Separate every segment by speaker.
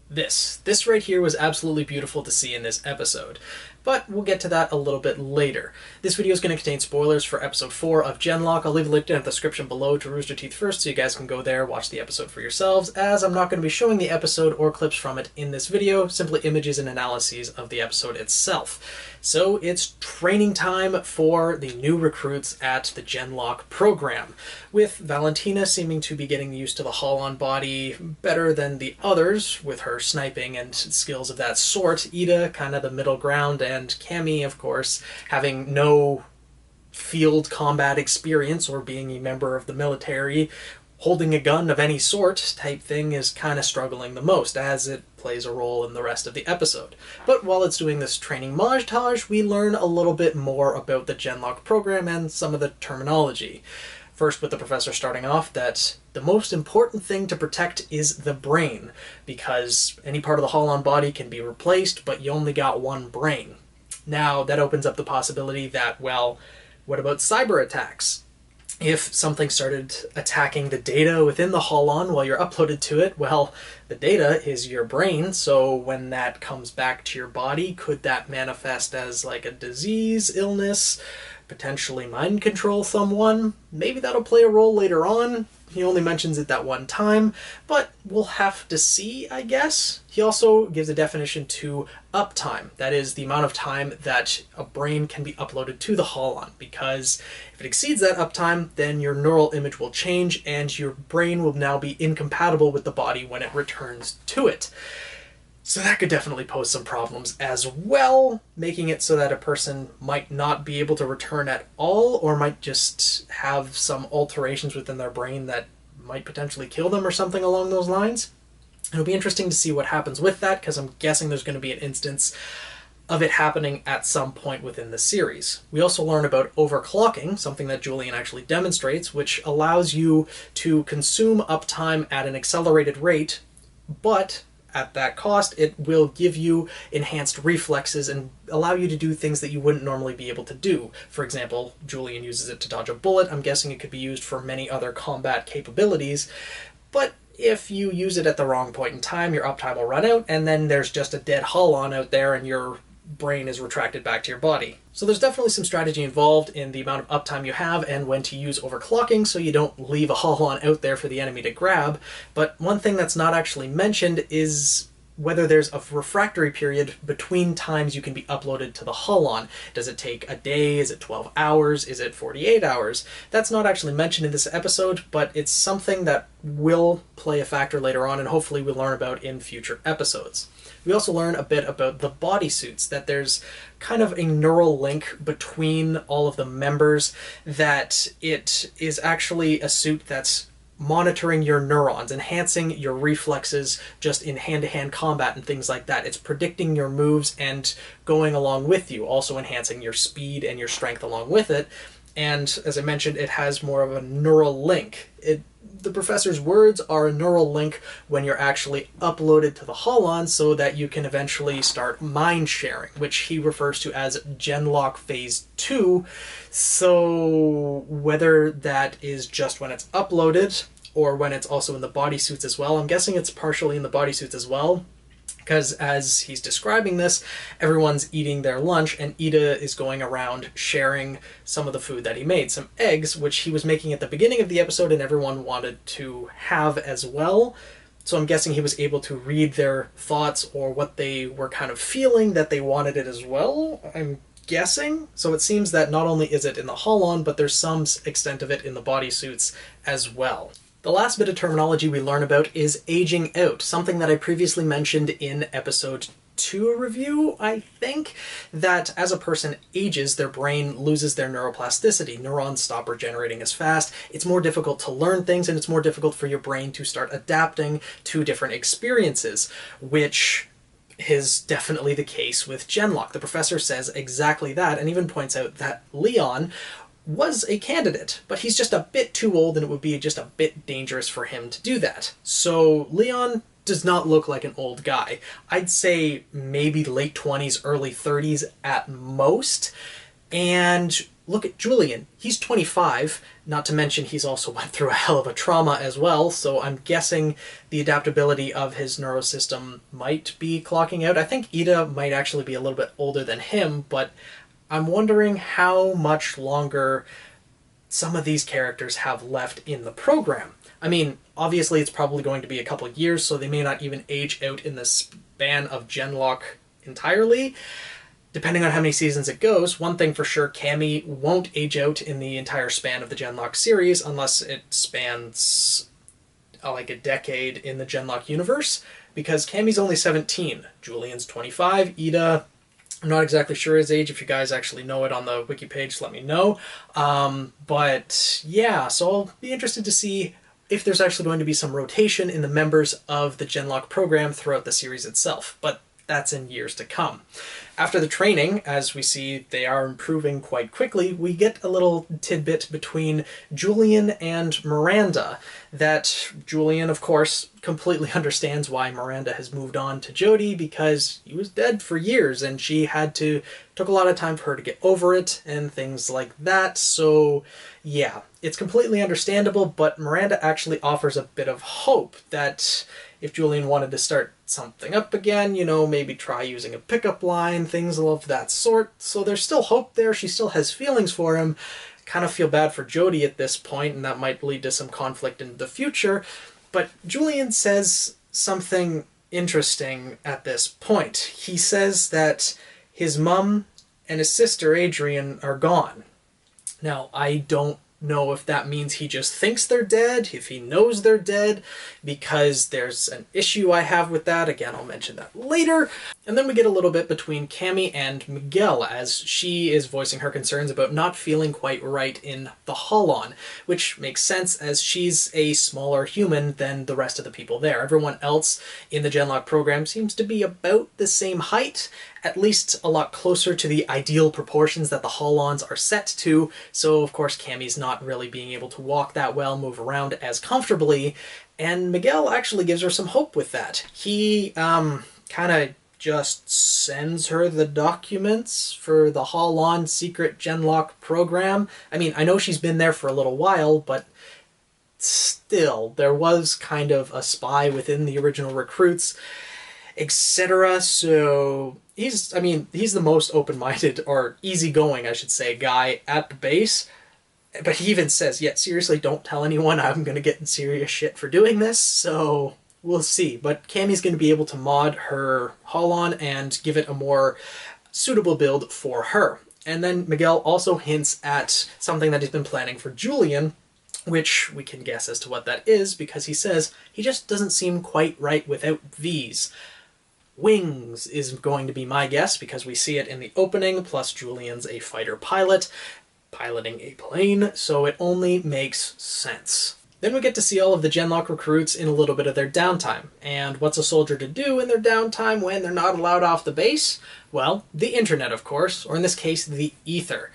Speaker 1: This right here was absolutely beautiful to see in this episode, but we'll get to that a little bit later. This video is going to contain spoilers for episode 4 of genLOCK. I'll leave a link in the description below to Rooster Teeth first so you guys can go there, watch the episode for yourselves, as I'm not going to be showing the episode or clips from it in this video, simply images and analyses of the episode itself. So it's training time for the new recruits at the genLOCK program, with Valentina seeming to be getting used to the Holon body better than the others, with her sniping and skills of that sort. Ida, kind of the middle ground, and Cammy, of course, having no field combat experience or being a member of the military, holding a gun of any sort type thing, is kind of struggling the most, as it plays a role in the rest of the episode. But while it's doing this training montage, we learn a little bit more about the genLOCK program and some of the terminology. First, with the professor starting off that the most important thing to protect is the brain, because any part of the Holon body can be replaced, but you only got one brain. Now, that opens up the possibility that, well, what about cyber attacks? If something started attacking the data within the Holon while you're uploaded to it, well, the data is your brain, so when that comes back to your body, could that manifest as like a disease, illness, potentially mind control someone? Maybe that'll play a role later on. He only mentions it that one time, but we'll have to see, I guess. He also gives a definition to uptime. That is the amount of time that a brain can be uploaded to the Holon, because if it exceeds that uptime, then your neural image will change and your brain will now be incompatible with the body when it returns to it. So that could definitely pose some problems as well, making it so that a person might not be able to return at all, or might just have some alterations within their brain that might potentially kill them or something along those lines. It'll be interesting to see what happens with that, because I'm guessing there's going to be an instance of it happening at some point within the series. We also learn about overclocking, something that Julian actually demonstrates, which allows you to consume uptime at an accelerated rate, but at that cost, it will give you enhanced reflexes and allow you to do things that you wouldn't normally be able to do. For example, Julian uses it to dodge a bullet. I'm guessing it could be used for many other combat capabilities, but if you use it at the wrong point in time, your uptime will run out, and then there's just a dead Holon out there and your brain is retracted back to your body. So there's definitely some strategy involved in the amount of uptime you have and when to use overclocking so you don't leave a Holon out there for the enemy to grab. But one thing that's not actually mentioned is whether there's a refractory period between times you can be uploaded to the Holon. Does it take a day? Is it 12 hours? Is it 48 hours? That's not actually mentioned in this episode, but it's something that will play a factor later on, and hopefully we'll learn about in future episodes. We also learn a bit about the bodysuits, that there's kind of a neural link between all of the members, that it is actually a suit that's monitoring your neurons, enhancing your reflexes just in hand-to-hand combat and things like that. It's predicting your moves and going along with you, also enhancing your speed and your strength along with it. And as I mentioned, it has more of a neural link. The professor's words are a neural link when you're actually uploaded to the Holon, so that you can eventually start mind sharing, which he refers to as genLOCK Phase 2. So whether that is just when it's uploaded or when it's also in the bodysuits as well, I'm guessing it's partially in the bodysuits as well, because as he's describing this, everyone's eating their lunch, and Ida is going around sharing some of the food that he made. Some eggs, which he was making at the beginning of the episode, and everyone wanted to have as well. So I'm guessing he was able to read their thoughts or what they were kind of feeling, that they wanted it as well, I'm guessing. So it seems that not only is it in the Holon, but there's some extent of it in the bodysuits as well. The last bit of terminology we learn about is aging out, something that I previously mentioned in episode 2 review, I think, that as a person ages, their brain loses their neuroplasticity. Neurons stop regenerating as fast, it's more difficult to learn things, and it's more difficult for your brain to start adapting to different experiences, which is definitely the case with genLOCK. The professor says exactly that, and even points out that Leon was a candidate, but he's just a bit too old and it would be just a bit dangerous for him to do that. So Leon does not look like an old guy. I'd say maybe late 20s, early 30s at most, and look at Julian. He's 25, not to mention he's also went through a hell of a trauma as well, so I'm guessing the adaptability of his neurosystem might be clocking out. I think Ida might actually be a little bit older than him, but I'm wondering how much longer some of these characters have left in the program. I mean, obviously it's probably going to be a couple of years, so they may not even age out in the span of genLOCK entirely. Depending on how many seasons it goes, one thing for sure, Cammy won't age out in the entire span of the genLOCK series unless it spans like a decade in the genLOCK universe, because Cammy's only 17, Julian's 25, Ida, I'm not exactly sure his age. If you guys actually know it on the wiki page, let me know. But yeah, so I'll be interested to see if there's actually going to be some rotation in the members of the genLOCK program throughout the series itself, but that's in years to come. After the training, as we see they are improving quite quickly, we get a little tidbit between Julian and Miranda that Julian, of course, completely understands why Miranda has moved on to Jody, because he was dead for years and she took a lot of time for her to get over it and things like that. So yeah, it's completely understandable, but Miranda actually offers a bit of hope that if Julian wanted to start something up again, you know, maybe try using a pickup line, things of that sort. So there's still hope there. She still has feelings for him. Kind of feel bad for Jody at this point, and that might lead to some conflict in the future. But Julian says something interesting at this point. He says that his mum and his sister, Adrian, are gone. Now, I don't know if that means he just thinks they're dead, if he knows they're dead, because there's an issue I have with that. Again, I'll mention that later. And then we get a little bit between Cammy and Miguel, as she is voicing her concerns about not feeling quite right in the Holon, which makes sense as she's a smaller human than the rest of the people there. Everyone else in the genLOCK program seems to be about the same height, at least a lot closer to the ideal proportions that the Holons are set to, so of course Cammy's not really being able to walk that well, move around as comfortably, and Miguel actually gives her some hope with that. He kind of just sends her the documents for the Holon secret genLOCK program. I mean, I know she's been there for a little while, but still, there was kind of a spy within the original recruits, etc. So he's the most open-minded, or easygoing, I should say, guy at the base. But he even says, yeah, seriously, don't tell anyone, I'm going to get in serious shit for doing this, so we'll see. But Cammy's going to be able to mod her Holon and give it a more suitable build for her. And then Miguel also hints at something that he's been planning for Julian, which we can guess as to what that is, because he says he just doesn't seem quite right without V's. Wings is going to be my guess, because we see it in the opening, plus Julian's a fighter pilot, piloting a plane, so it only makes sense. Then we get to see all of the genLOCK recruits in a little bit of their downtime. And what's a soldier to do in their downtime when they're not allowed off the base? Well, the internet, of course, or in this case, the ether.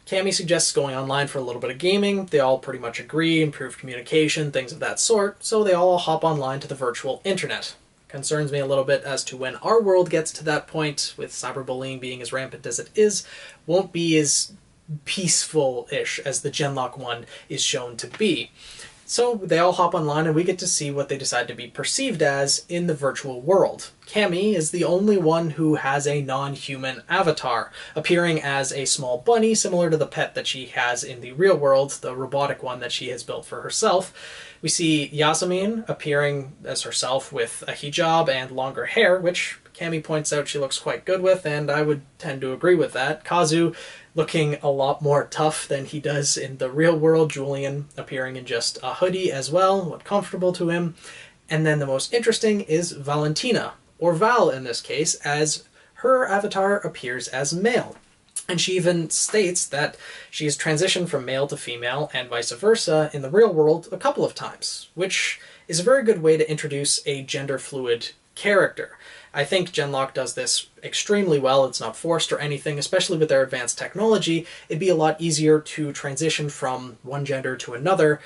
Speaker 1: Cammy suggests going online for a little bit of gaming. They all pretty much agree, improved communication, things of that sort, so they all hop online to the virtual internet. Concerns me a little bit as to when our world gets to that point, with cyberbullying being as rampant as it is, won't be as peaceful-ish as the genLOCK one is shown to be. So they all hop online and we get to see what they decide to be perceived as in the virtual world. Cammy is the only one who has a non-human avatar, appearing as a small bunny similar to the pet that she has in the real world, the robotic one that she has built for herself. We see Yasmin appearing as herself with a hijab and longer hair, which Cammy points out she looks quite good with, and I would tend to agree with that. Kazu looking a lot more tough than he does in the real world, Julian appearing in just a hoodie as well, what comfortable to him. And then the most interesting is Valentina, or Val in this case, as her avatar appears as male. And she even states that she has transitioned from male to female and vice versa in the real world a couple of times, which is a very good way to introduce a gender-fluid character. I think genLOCK does this extremely well. It's not forced or anything, especially with their advanced technology. It'd be a lot easier to transition from one gender to another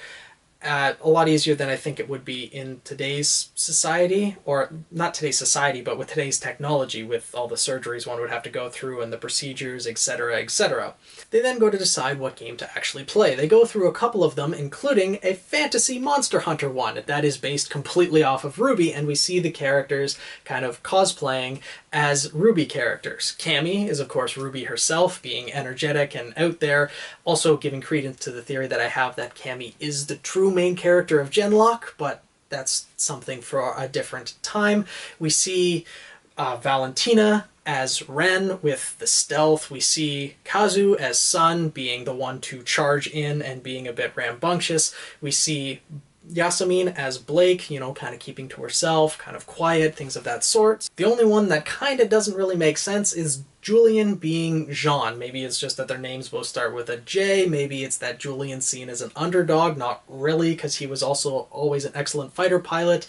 Speaker 1: A lot easier than I think it would be in today's society, or not today's society, but with today's technology, with all the surgeries one would have to go through and the procedures, etc., etc. They then go to decide what game to actually play. They go through a couple of them, including a fantasy Monster Hunter one that is based completely off of Ruby, and we see the characters kind of cosplaying as Ruby characters. Cammy is, of course, Ruby herself, being energetic and out there, also giving credence to the theory that I have that Cammy is the true main character of genLOCK, but that's something for a different time. We see Valentina as Ren with the stealth. We see Kazu as Sun, being the one to charge in and being a bit rambunctious. We see Yasmin as Blake, you know, kind of keeping to herself, kind of quiet, things of that sort. The only one that kind of doesn't really make sense is Julian being Jean. Maybe it's just that their names both start with a J. Maybe it's that Julian's seen as an underdog. Not really, because he was also always an excellent fighter pilot.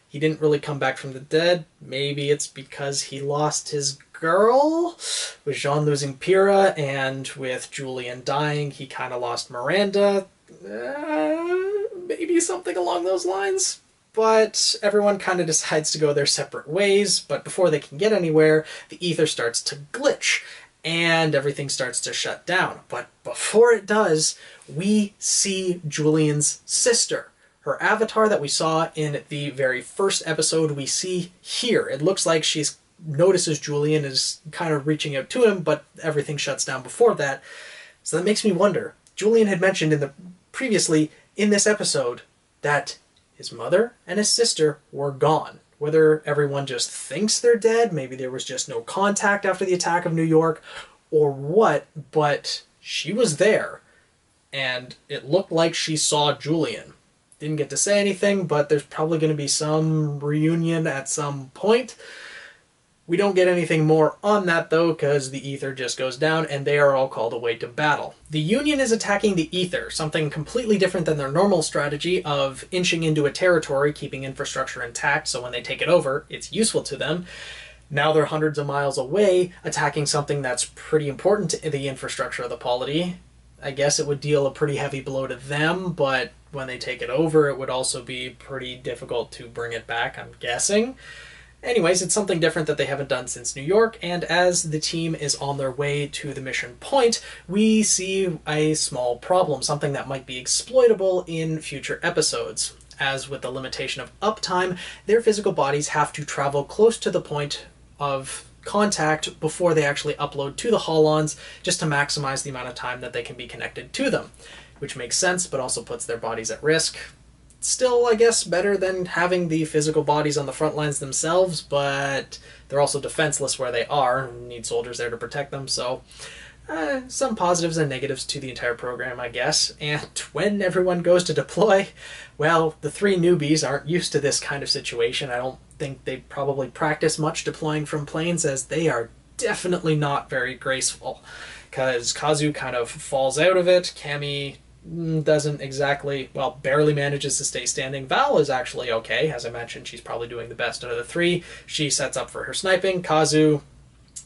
Speaker 1: He didn't really come back from the dead. Maybe it's because he lost his girl, with Jean losing Pyrrha, and with Julian dying, he kind of lost Miranda. Maybe something along those lines. But everyone kind of decides to go their separate ways, but before they can get anywhere, the ether starts to glitch, and everything starts to shut down. But before it does, we see Julian's sister. Her avatar that we saw in the very first episode, we see here. It looks like she notices Julian is kind of reaching out to him, but everything shuts down before that. So that makes me wonder. Julian had mentioned previously in this episode that his mother and his sister were gone. Whether everyone just thinks they're dead, maybe there was just no contact after the attack of New York, or what, but she was there, and it looked like she saw Julian. Didn't get to say anything, but there's probably going to be some reunion at some point. We don't get anything more on that, though, because the ether just goes down, and they are all called away to battle. The Union is attacking the ether, something completely different than their normal strategy of inching into a territory, keeping infrastructure intact, so when they take it over, it's useful to them. Now they're hundreds of miles away, attacking something that's pretty important to the infrastructure of the polity. I guess it would deal a pretty heavy blow to them, but when they take it over, it would also be pretty difficult to bring it back, I'm guessing. Anyways, it's something different that they haven't done since New York, and as the team is on their way to the mission point, we see a small problem, something that might be exploitable in future episodes. As with the limitation of uptime, their physical bodies have to travel close to the point of contact before they actually upload to the Holons, just to maximize the amount of time that they can be connected to them, which makes sense, but also puts their bodies at risk. Still, I guess, better than having the physical bodies on the front lines themselves, but they're also defenseless where they are, and need soldiers there to protect them, so some positives and negatives to the entire program, I guess. And when everyone goes to deploy, well, the three newbies aren't used to this kind of situation. I don't think they probably practice much deploying from planes, as they are definitely not very graceful, because Kazu kind of falls out of it. Cammy doesn't exactly, well, barely manages to stay standing. Val is actually okay. As I mentioned, she's probably doing the best out of the three. She sets up for her sniping. Kazu,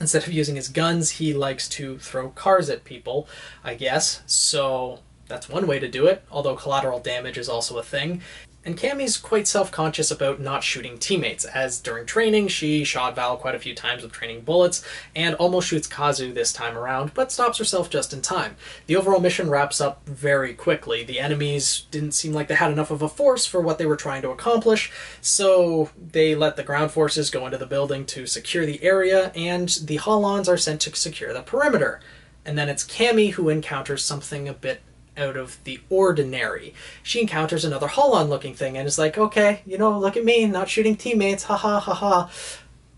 Speaker 1: instead of using his guns, he likes to throw cars at people, I guess. So that's one way to do it, although collateral damage is also a thing. And Cammy's quite self-conscious about not shooting teammates, as during training she shot Val quite a few times with training bullets, and almost shoots Kazu this time around, but stops herself just in time. The overall mission wraps up very quickly. The enemies didn't seem like they had enough of a force for what they were trying to accomplish, so they let the ground forces go into the building to secure the area, and the Holons are sent to secure the perimeter. And then it's Cammy who encounters something a bit out of the ordinary. She encounters another Holon-looking thing and is like, okay, you know, look at me, not shooting teammates, ha ha ha ha.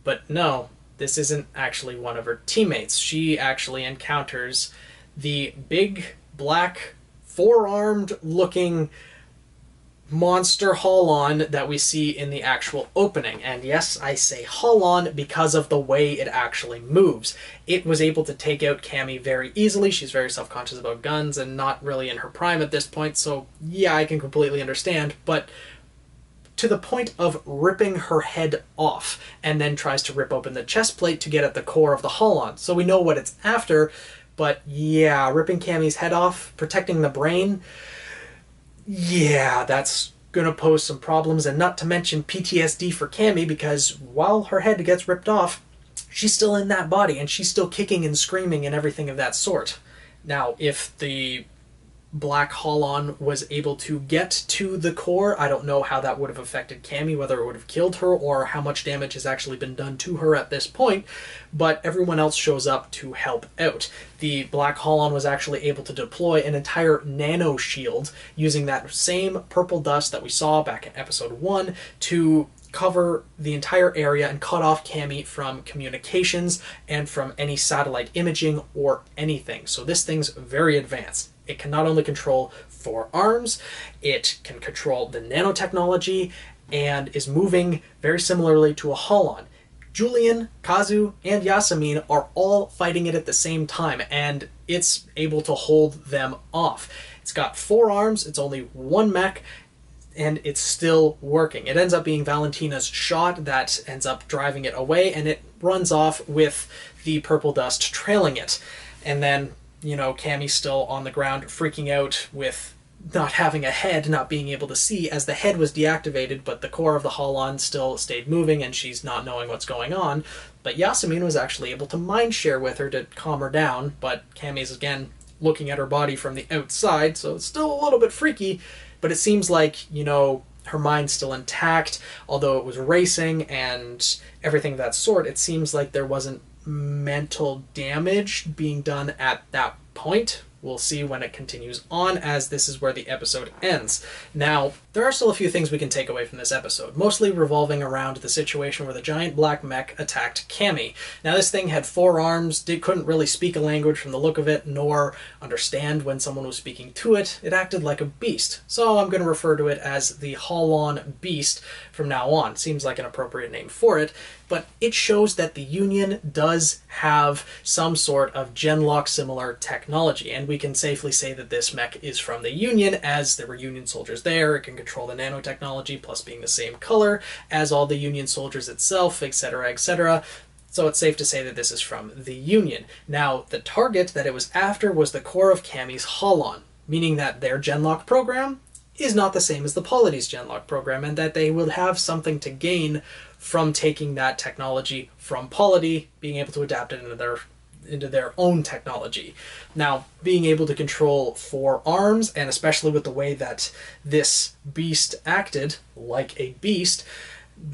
Speaker 1: But no, this isn't actually one of her teammates. She actually encounters the big, black, four-armed-looking monster Holon that we see in the actual opening. And yes, I say Holon because of the way it actually moves. It was able to take out Cammy very easily. She's very self-conscious about guns and not really in her prime at this point, so yeah, I can completely understand, but to the point of ripping her head off, and then tries to rip open the chest plate to get at the core of the Holon. So we know what it's after, but yeah, ripping Cammy's head off, protecting the brain, yeah, that's gonna pose some problems, and not to mention PTSD for Cammy, because while her head gets ripped off, she's still in that body, and she's still kicking and screaming and everything of that sort. Now, if the Black Holon was able to get to the core, I don't know how that would have affected Cammy, whether it would have killed her or how much damage has actually been done to her at this point, but everyone else shows up to help out. The Black Holon was actually able to deploy an entire nano shield using that same purple dust that we saw back in episode 1 to cover the entire area and cut off Cammy from communications and from any satellite imaging or anything. So this thing's very advanced. It can not only control 4 arms, it can control the nanotechnology, and is moving very similarly to a Holon. Julian, Kazu, and Yasemin are all fighting it at the same time, and it's able to hold them off. It's got 4 arms, it's only 1 mech, and it's still working. It ends up being Valentina's shot that ends up driving it away, and it runs off with the purple dust trailing it. And then, you know, Cammy's still on the ground freaking out with not having a head, not being able to see, as the head was deactivated, but the core of the Holon still stayed moving, and she's not knowing what's going on. But Yasemin was actually able to mind share with her to calm her down, but Cammy's again looking at her body from the outside, so it's still a little bit freaky, but it seems like, you know, her mind's still intact, although it was racing and everything of that sort. It seems like there wasn't mental damage being done at that point. We'll see when it continues on, as this is where the episode ends. Now, there are still a few things we can take away from this episode, mostly revolving around the situation where the giant black mech attacked Cammy. Now, this thing had 4 arms, couldn't really speak a language from the look of it, nor understand when someone was speaking to it. It acted like a beast, so I'm going to refer to it as the Holon Beast from now on. Seems like an appropriate name for it, but it shows that the Union does have some sort of genLOCK similar technology, and we can safely say that this mech is from the Union, as there were Union soldiers there. It can control the nanotechnology, plus being the same color as all the Union soldiers itself, etc., etc. So it's safe to say that this is from the Union. Now, the target that it was after was the core of Cammy's Holon, meaning that their genLOCK program is not the same as the Polity's genLOCK program, and that they will have something to gain from taking that technology from Polity, being able to adapt it into their own technology. Now, being able to control 4 arms, and especially with the way that this beast acted like a beast,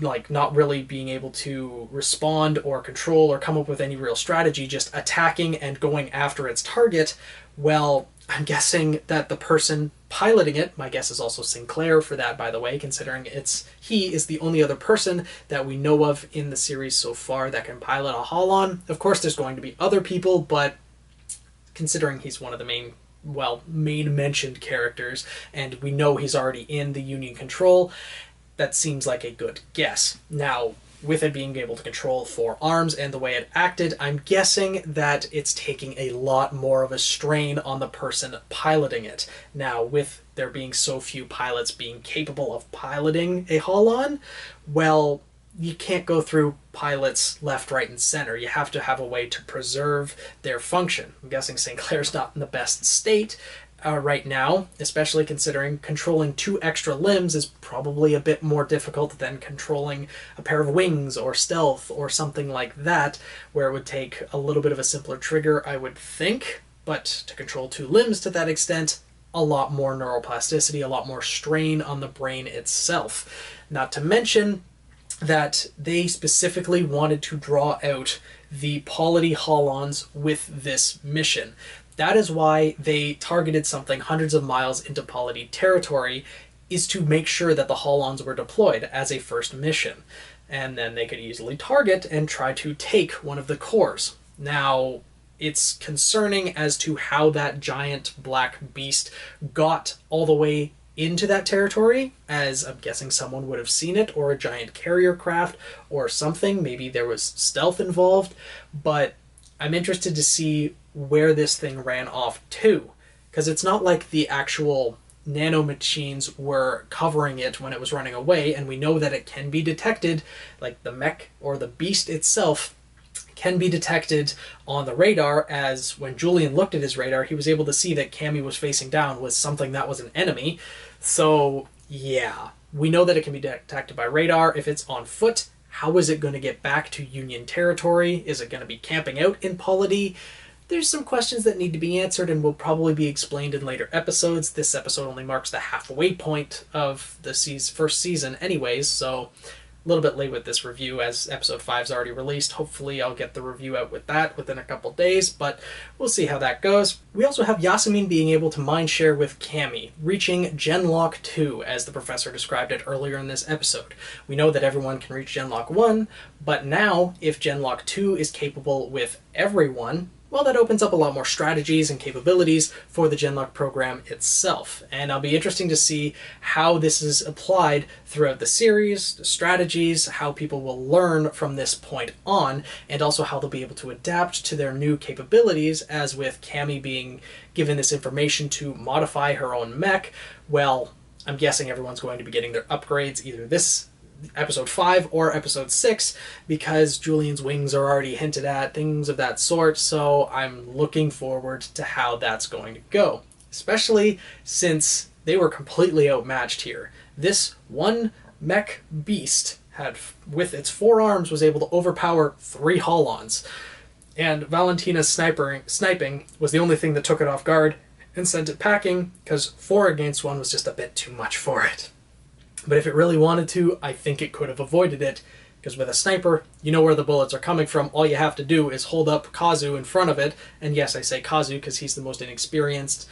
Speaker 1: like not really being able to respond or control or come up with any real strategy, just attacking and going after its target, well, I'm guessing that the person piloting it, my guess is also Sinclair for that, by the way, considering he is the only other person that we know of in the series so far that can pilot a Holon. Of course, there's going to be other people, but considering he's one of the main mentioned characters, and we know he's already in the Union control, that seems like a good guess. Now, with it being able to control 4 arms and the way it acted, I'm guessing that it's taking a lot more of a strain on the person piloting it. Now, with there being so few pilots being capable of piloting a Holon, well, you can't go through pilots left, right, and center. You have to have a way to preserve their function. I'm guessing Sinclair's not in the best state right now, especially considering controlling 2 extra limbs is probably a bit more difficult than controlling a pair of wings or stealth or something like that, where it would take a little bit of a simpler trigger, I would think. But to control 2 limbs to that extent, a lot more neuroplasticity, a lot more strain on the brain itself. Not to mention that they specifically wanted to draw out the Polity Holons with this mission. That is why they targeted something hundreds of miles into Polity territory, is to make sure that the Holons were deployed as a first mission. And then they could easily target and try to take one of the cores. Now, it's concerning as to how that giant black beast got all the way into that territory, as I'm guessing someone would have seen it, or a giant carrier craft, or something. Maybe there was stealth involved, but I'm interested to see where this thing ran off to, because it's not like the actual nanomachines were covering it when it was running away, and we know that it can be detected, like the mech or the beast itself can be detected on the radar, as when Julian looked at his radar, he was able to see that Cammy was facing down with something that was an enemy. So, yeah. We know that it can be detected by radar if it's on foot. How is it going to get back to Union territory? Is it going to be camping out in Polity? There's some questions that need to be answered and will probably be explained in later episodes. This episode only marks the halfway point of the first season anyways, so a little bit late with this review as episode 5 is already released. Hopefully I'll get the review out with that within a couple days, but we'll see how that goes. We also have Yasmin being able to mind share with Cammy, reaching genLOCK 2, as the professor described it earlier in this episode. We know that everyone can reach genLOCK 1, but now, if genLOCK 2 is capable with everyone, well, that opens up a lot more strategies and capabilities for the genLOCK program itself. And it'll be interesting to see how this is applied throughout the series, the strategies, how people will learn from this point on, and also how they'll be able to adapt to their new capabilities, as with Cammy being given this information to modify her own mech. Well, I'm guessing everyone's going to be getting their upgrades either this episode 5 or episode 6, because Julian's wings are already hinted at, things of that sort, so I'm looking forward to how that's going to go, especially since they were completely outmatched here. This one mech beast had, with its 4 arms, was able to overpower 3 Holons, and Valentina's sniping was the only thing that took it off guard and sent it packing, because 4 against 1 was just a bit too much for it. But if it really wanted to, I think it could have avoided it, because with a sniper, you know where the bullets are coming from. All you have to do is hold up Kazu in front of it, and yes, I say Kazu because he's the most inexperienced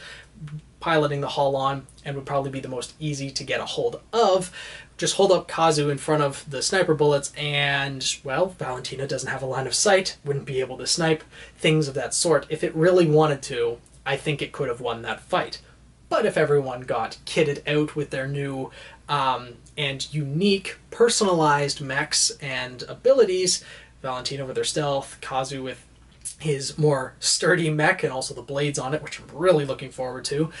Speaker 1: piloting the Holon and would probably be the most easy to get a hold of. Just hold up Kazu in front of the sniper bullets and, well, Valentina doesn't have a line of sight, wouldn't be able to snipe, things of that sort. If it really wanted to, I think it could have won that fight. But if everyone got kitted out with their new and unique, personalized mechs and abilities, Valentina with her stealth, Kazu with his more sturdy mech and also the blades on it, which I'm really looking forward to,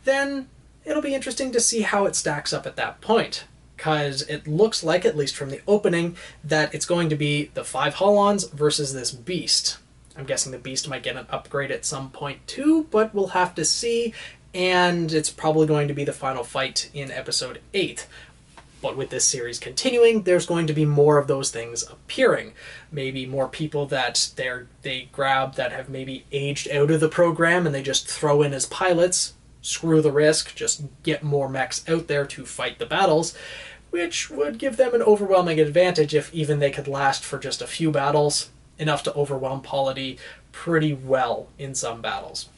Speaker 1: then it'll be interesting to see how it stacks up at that point. Because it looks like, at least from the opening, that it's going to be the 5 Holons versus this beast. I'm guessing the beast might get an upgrade at some point too, but we'll have to see. And it's probably going to be the final fight in episode 8. But with this series continuing, there's going to be more of those things appearing. Maybe more people that they grab that have maybe aged out of the program and they just throw in as pilots. Screw the risk, just get more mechs out there to fight the battles, which would give them an overwhelming advantage if even they could last for just a few battles, enough to overwhelm Polity pretty well in some battles.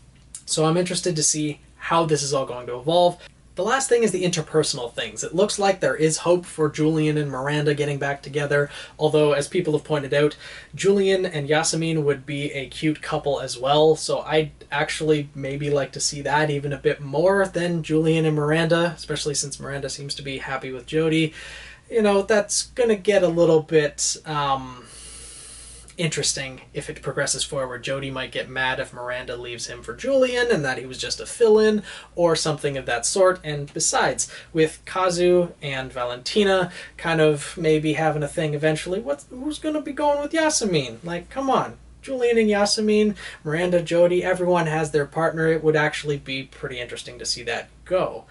Speaker 1: So I'm interested to see how this is all going to evolve. The last thing is the interpersonal things. It looks like there is hope for Julian and Miranda getting back together, although, as people have pointed out, Julian and Yasmin would be a cute couple as well, so I'd actually maybe like to see that even a bit more than Julian and Miranda, especially since Miranda seems to be happy with Jodie. You know, that's gonna get a little bit, interesting if it progresses forward. Jodie might get mad if Miranda leaves him for Julian and that he was just a fill-in or something of that sort. And besides, with Kazu and Valentina kind of maybe having a thing eventually, who's going to be going with Yasmin? Like, come on. Julian and Yasmin, Miranda, Jodie, everyone has their partner. It would actually be pretty interesting to see that go.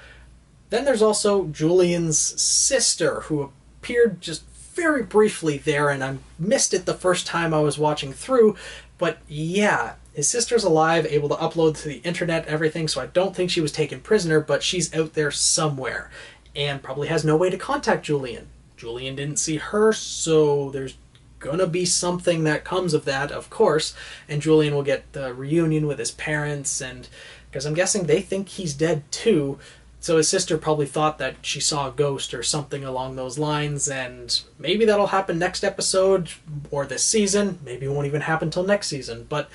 Speaker 1: Then there's also Julian's sister, who appeared just very briefly there, and I missed it the first time I was watching through, but yeah, his sister's alive, able to upload to the internet, everything, so I don't think she was taken prisoner, but she's out there somewhere, and probably has no way to contact Julian. Julian didn't see her, so there's gonna be something that comes of that, of course, and Julian will get the reunion with his parents, and because I'm guessing they think he's dead too. So his sister probably thought that she saw a ghost or something along those lines, and maybe that'll happen next episode or this season. Maybe it won't even happen till next season, but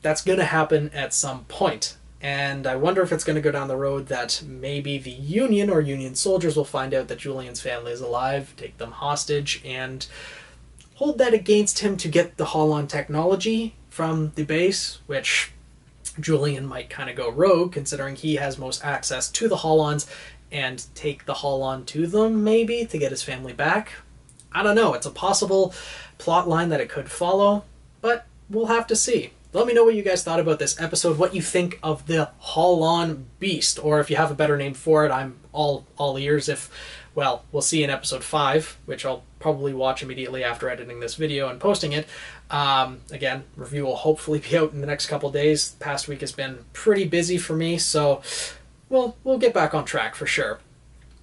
Speaker 1: that's going to happen at some point. And I wonder if it's going to go down the road that maybe the Union or Union soldiers will find out that Julian's family is alive, take them hostage, and hold that against him to get the Holon technology from the base, which Julian might kind of go rogue, considering he has most access to the Holons, and take the Holon to them, maybe, to get his family back. I don't know, it's a possible plot line that it could follow, but we'll have to see. Let me know what you guys thought about this episode, what you think of the Holon Beast, or if you have a better name for it, I'm all ears. If, well, we'll see in episode 5, which I'll probably watch immediately after editing this video and posting it. Again, review will hopefully be out in the next couple days. The past week has been pretty busy for me, so we'll get back on track for sure.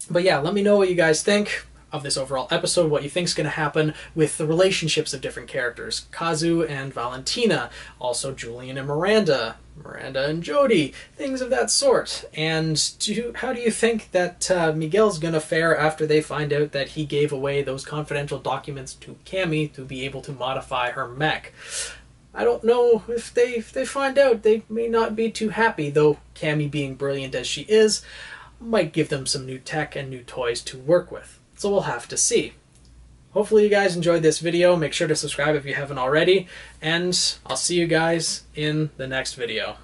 Speaker 1: But yeah, let me know what you guys think of this overall episode, what you think's going to happen with the relationships of different characters. Kazu and Valentina, also Julian and Miranda and Jody, things of that sort. And how do you think that Miguel's going to fare after they find out that he gave away those confidential documents to Cammy to be able to modify her mech? I don't know if they find out. They may not be too happy, though Cammy, being brilliant as she is, might give them some new tech and new toys to work with. So we'll have to see. Hopefully you guys enjoyed this video. Make sure to subscribe if you haven't already, and I'll see you guys in the next video.